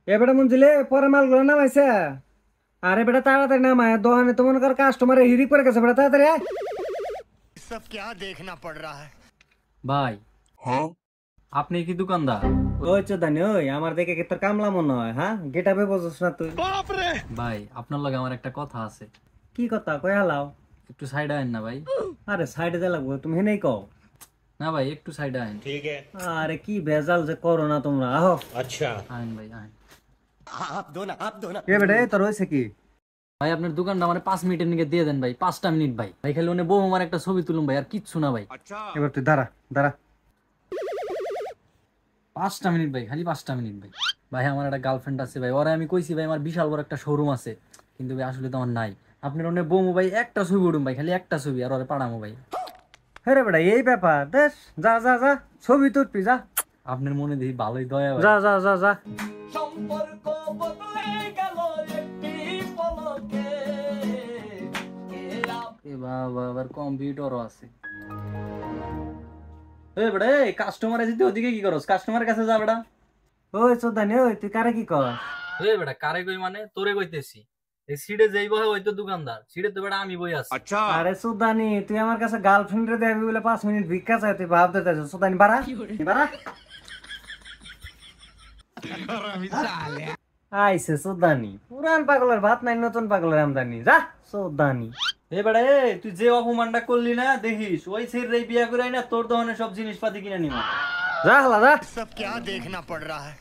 এবারে মঞ্জিলে পরে মালগুলো নামাইছে। আরে বেটা তাড়াতাড়ি নামায়, দোকানে তো মনে কর কাস্টমারে হিরি করে গেছে, বেটা তাড়াতাড়ি আয়। सब क्या देखना पड़ रहा है। ভাই আপনি কি দোকানদার? ওই চোদানি ওই, আমার দেখে কি তোর কামলা মনে হয়? হ্যাঁ, গেটাপে বসছিস না তুই? ভাই আপনার লগে আমার একটা কথা আছে, কি কথা কই হালাও? একটু সাইডে আইন না ভাই। আরে সাইডে যা লাগবো, তুমি হেনেই কও। না ভাই একটু সাইডে আইন। ठीक है। আরে কি ভেজাল যে করো না তোমরা, আহো। अच्छा আইন ভাই আইন। आप दो ना। এ বেটা তোর হয়েছে কি? ভাই আপনার দোকানটা আমার 5 মিনিটের নিকে দিয়ে দেন ভাই, 5টা মিনিট ভাই। ভাই খালি ওনে বউ আমার একটা ছবি তুলুম ভাই, আর কিচ্ছু না ভাই। এবার তুই দাঁড়া দাঁড়া। 5টা মিনিট ভাই, খালি 5টা মিনিট ভাই। ভাই আমার একটা গার্লফ্রেন্ড আছে ভাই, ওরা আমি কইছি ভাই আমার বিশাল বড় একটা শোরুম আছে, কিন্তু ভাই আসলে তো আমার নাই। আপনার ওনে বউ ভাই একটা ছবি উঠুম ভাই, খালি একটা ছবি, আর ওরে পাঠামো ভাই। হ্যাঁ বেটা এই ব্যাপার, দেখ যা যা যা, ছবি তুলবি যা। আপনার মনে দেখি ভালোই দয়া ভাই। যা যা যা যা। এ বাবা আবার কম্পিউটারও আছে। এই বেটা এই কাস্টমার আছে, তুই ওদিকে কি করস? কাস্টমারের কাছে যা বেটা। ওই চোদানি ওই, তুই কারে কি কর? এই বেটা কারে কই মানে তোরে কইতেছি। এই সিটে যেই বহে ওই তো দোকানদার, সিটে তো বেটা আমি বই আছি। আরে সুদানি, তুই আমার কাছে গার্লফ্রেন্ড রে দেবি বলে 5 মিনিট ভিক্ষা চাই, তুই ভাব দিতে সুদানি বাড়া বাড়া। আইসে সুদানি, পুরান পাগলের ভাত নাই, নতুন পাগলের আমদানি, যা সুদানি। এই বেটা এই তুই যে অপমানটা করলি না, দেখিস ওই ছেড়ে বিয়া করে না তোর দহনে সব জিনিসপাতি কিনে নিব। যা হালা যা। सब क्या देखना पड़ रहा है।